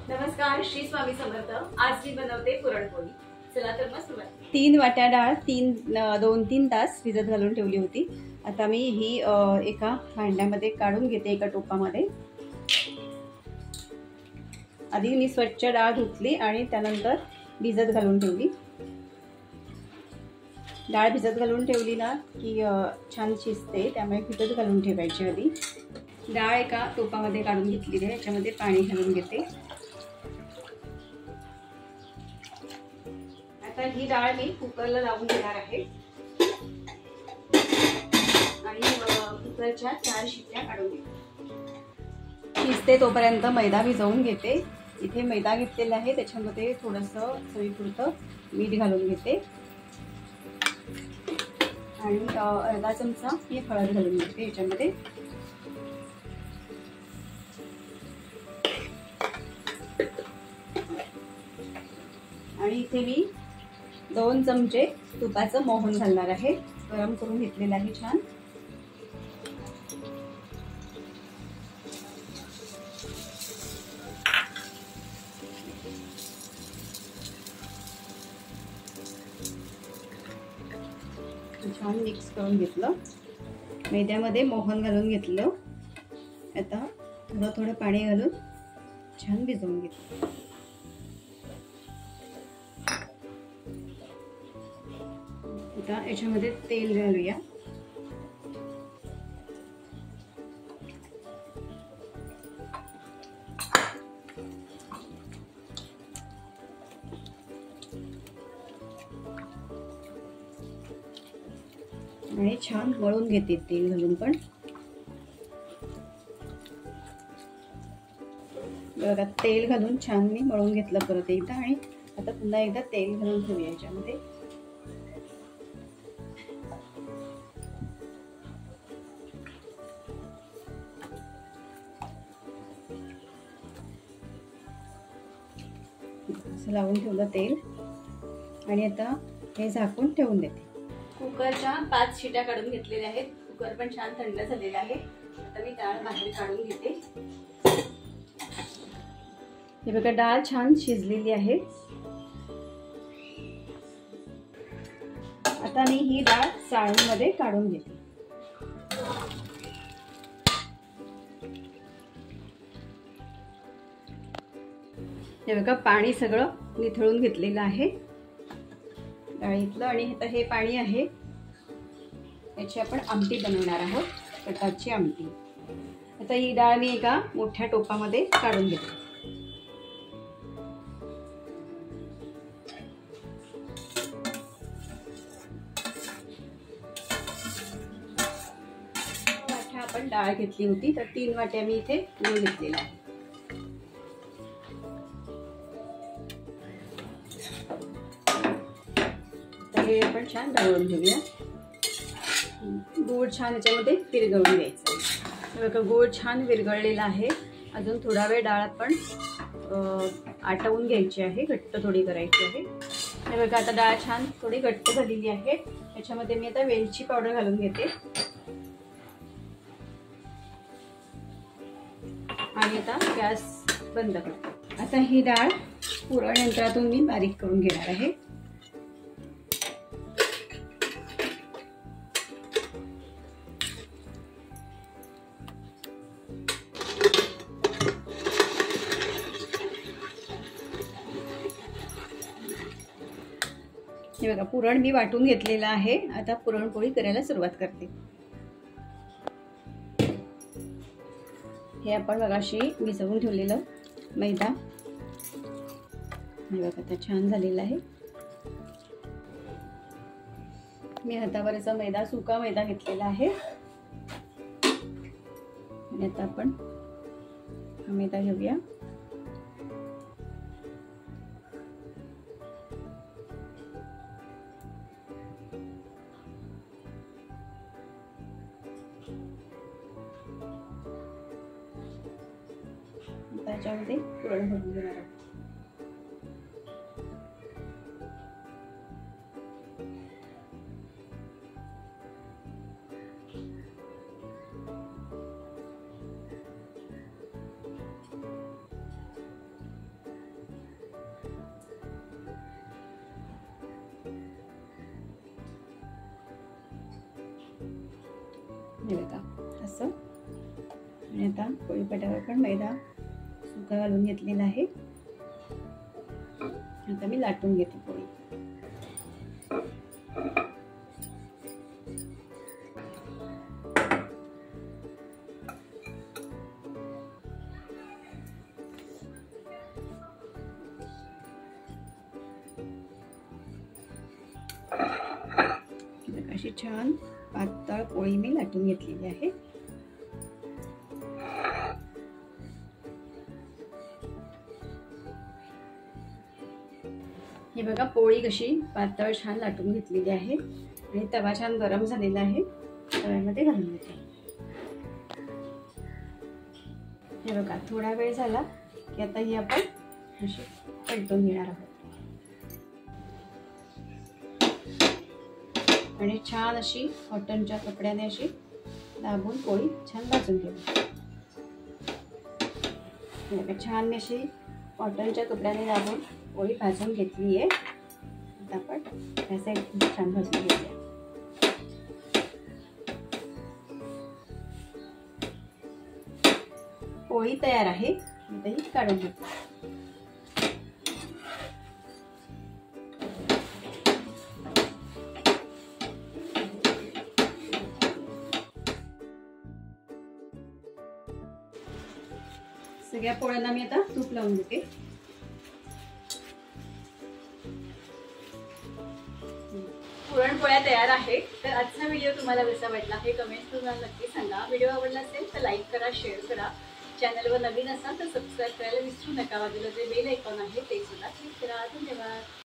नमस्कार, श्री स्वामी समर्थ। आज मी बनवते पुरणपोळी। चला तर मग सुरुवात। 3 वाट्या डाळ 2-3 तास भिजत घालून ठेवली होती। आता मी ही एका भांड्यामध्ये काढून घेते, एका टोपामध्ये। आधी मी स्वच्छ डाळ धुतली आणि त्यानंतर भिजत घालून ठेवली। डाळ भिजत घालून ठेवली ना की छान शिजते, त्यामुळे भिजत घालून ठेवायची आधी। डाळ एका टोपामध्ये काढून घेतली आहे, याच्यामध्ये पाणी घालून घेते। आता ही डाळ मी कुकरला लावून घेणार आहे आणि कुकरच्या 4 शिट्ट्या काढून घेते। शिजते तोपर्यंत मैदा भिजवून घेते। इथे मैदा घेतलेला आहे, त्याच्यामध्ये थोडंसं चवीपुरतं मीठ घालून घेते आणि अर्धा चमचा मी हळद घालून घेते याच्यामध्ये। आणि इथे मी 2 चमचे तुपाचं मोहन घालणार आहे, गरम करून घेतलेलं आहे छान। छान मिक्स करून घेतलं, मैद्यामध्ये मोहन घालून घेतलं। आता थोडं थोडं पाणी घालून छान भिजवून घेतलं। आता याच्यामध्ये तेल घालूया। आणि छान मळून घेते तेल घालून पण। बघा, तेल घालून छान मी मळून घेतलं परत एकदा। आणि आता पुन्हा एकदा तेल घालून ठेवूया याच्यामध्ये। असं लावून ठेवलं तेल आणि आता हे झाकून ठेवून देते। कुकरच्या 5 शिट्या काढून घेतलेल्या आहेत। कुकर पण छान थंड झालेला आहे। आता मी डाळ बाहेर काढून घेते। हे बघा, डाळ छान शिजलेली आहे। आता मी ही डाळ चाळणीमध्ये काढून घेते। हे बघा, पाणी सगळं निथळून घेतलेलं आहे डाळीतलं। आणि आता हे पाणी आहे, याची आपण आमटी बनवणार आहोत, कटाची आमटी। आता ही डाळ मी एका मोठ्या टोपामध्ये काढून घेते। वाट्या आपण डाळ घेतली होती, तर 3 वाट्या मी इथे गूळ घेतलेला आहे। हे आपण छान ढवळून घेऊया। गूळ छान याच्यामध्ये विरघळून घ्यायचा। बघा, गूळ छान विरघळलेला आहे। अजून थोडा वेळ डाळ आपण आटवून घ्यायची आहे, घट्ट थोडी करायची आहे। हे बघा, आता डाळ छान थोडी घट्ट झालेली आहे। याच्यामध्ये मी आता वेलची पावडर घालून घेते आणि आता गॅस बंद करते। आता ही डाळ पुरण यंत्रातून मी बारीक करून घेणार आहे। हे बघा, पुरण मी वाटून घेतलेलं आहे। आता पुरणपोळी करायला सुरुवात करते। हे आपण मगाशी भिजवून ठेवलेलं मैदा, हे बघा आता छान झालेलं आहे। मी हातावरचा मैदा, सुका मैदा घेतलेला आहे। आणि आता आपण हा मैदा घेऊया। त्याच्यामध्ये पुरण भरून घेणार आहोत। आणि आता पोळीपाटावर पण मैदा सुका घालून घेतलेला आहे. आता मी लाटून घेते पोळी. अशी छान पातळ पोळी मी लाटून घेतलेली आहे. हे बघा पोळी कशी पातळ छान लाटून घेतलेली आहे आणि तवा छान गरम झालेला आहे. तव्यामध्ये घालून घेते. हे बघा थोडा वेळ झाला की आता ही आपण अशी पलटून घेणार आहोत आणि छान अशी कॉटनच्या कपड्याने अशी दाबून पोळी छान भाजून घेऊ. छान मी अशी कॉटनच्या कपड्याने दाबून पोळी भाजून घेतली आहे. आता आपण या साईड छान भाजून घेऊया. पोळी तयार आहे. आता ही काढून घेतो. सगळ्या पोळ्यांना मी आता तूप लावून देते. पुरणपोळ्या तयार आहे. तर आजचा व्हिडिओ तुम्हाला कसा वाटला हे कमेंट करून नक्की सांगा. व्हिडिओ आवडला असेल तर लाईक करा, शेअर करा. चॅनलवर नवीन असाल तर सबस्क्राईब करायला विसरू नका. बाजूला जे बेल आयकॉन आहे ते सुद्धा क्लिक करा. धन्यवाद.